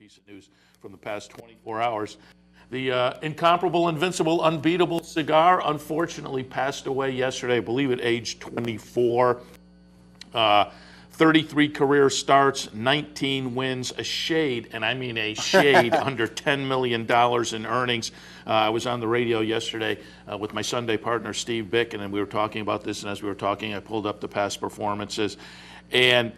piece of news from the past 24 hours. The incomparable, invincible, unbeatable Cigar unfortunately passed away yesterday, I believe at age 24. 33 career starts, 19 wins, a shade, and I mean a shade, under $10 million in earnings. I was on the radio yesterday with my Sunday partner, Steve Bick, and we were talking about this, and as we were talking, I pulled up the past performances. And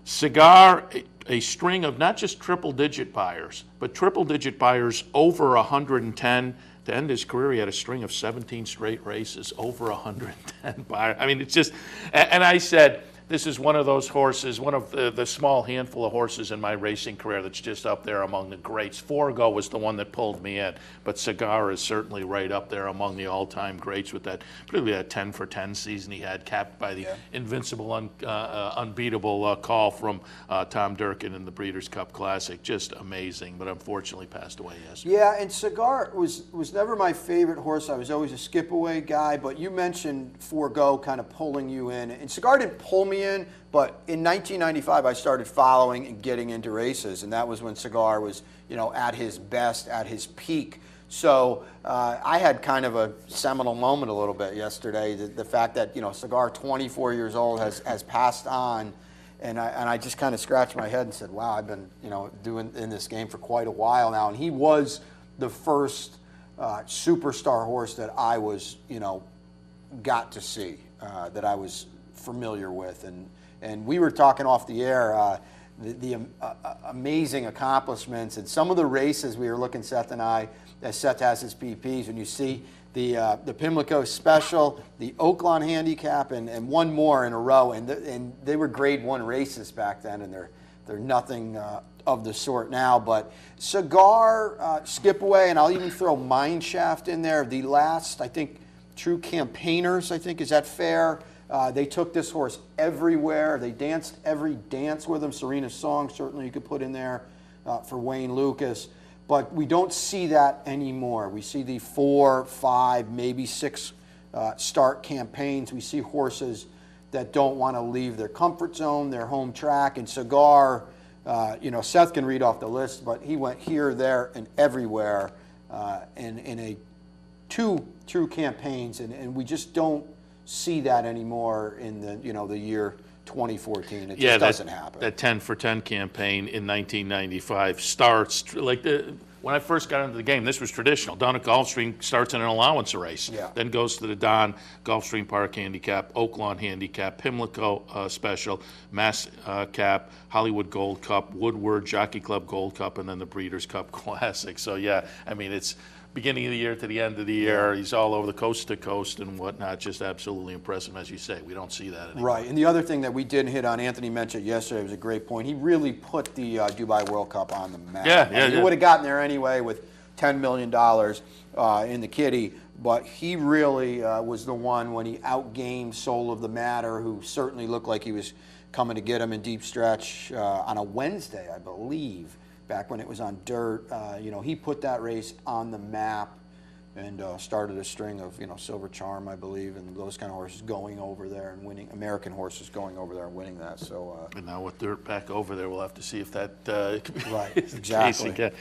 Cigar, a string of not just triple-digit buyers, but triple-digit buyers over 110. To end his career, he had a string of 17 straight races, over 110 buyers. I mean, it's just, and I said, this is one of those horses, one of the small handful of horses in my racing career that's just up there among the greats. Forgo was the one that pulled me in, but Cigar is certainly right up there among the all-time greats with that, particularly that 10 for 10 season he had, capped by the invincible, unbeatable call from Tom Durkin in the Breeders' Cup Classic. Just amazing, but unfortunately passed away yesterday. Yeah, and Cigar was never my favorite horse. I was always a skip-away guy, but you mentioned Forgo kind of pulling you in, and Cigar didn't pull me in, but in 1995 I started following and getting into races, and that was when Cigar was, you know, at his best, at his peak. So I had kind of a seminal moment a little bit yesterday. The fact that, you know, Cigar, 24 years old, has passed on, and I just kind of scratched my head and said, wow, I've been, you know, doing in this game for quite a while now, and he was the first superstar horse that I was, you know, got to see, that I was familiar with, and we were talking off the air, the amazing accomplishments and some of the races we were looking, Seth and I, as Seth has his PPs, when you see the Pimlico Special, the Oaklawn Handicap, and one more in a row, and they were Grade 1 races back then, and they're nothing of the sort now. But Cigar, Skip Away, and I'll even throw Mineshaft in there. The last, I think, true campaigners, I think, is that fair? They took this horse everywhere. They danced every dance with him. Serena's Song, certainly you could put in there for Wayne Lucas. But we don't see that anymore. We see the 4, 5, maybe 6 start campaigns. We see horses that don't want to leave their comfort zone, their home track. And Cigar, you know, Seth can read off the list, but he went here, there, and everywhere in two true campaigns. And we just don't see that anymore in the, you know, the year 2014. It just doesn't happen. That 10 for 10 campaign in 1995 starts like when I first got into the game. This was traditional. Down at Gulfstream, starts in an allowance race, then goes to the Don Gulfstream Park Handicap, Oaklawn Handicap, Pimlico Special, Mass Cap, Hollywood Gold Cup, Woodward Jockey Club Gold Cup, and then the Breeders' Cup Classic. So yeah, I mean, it's beginning of the year to the end of the year. He's all over the coast to coast and whatnot. Just absolutely impressive, as you say. We don't see that anymore. Right, and the other thing that we didn't hit on, Anthony mentioned yesterday, was a great point. He really put the Dubai World Cup on the map. He would have gotten there anyway with $10 million in the kitty, but he really was the one when he outgamed Soul of the Matter, who certainly looked like he was coming to get him in deep stretch on a Wednesday, I believe. Back when it was on dirt, you know, he put that race on the map and started a string of, you know, Silver Charm, I believe, and those kind of horses going over there and winning, American horses going over there and winning that. So. And now with dirt back over there, we'll have to see if that right, is exactly. the case again.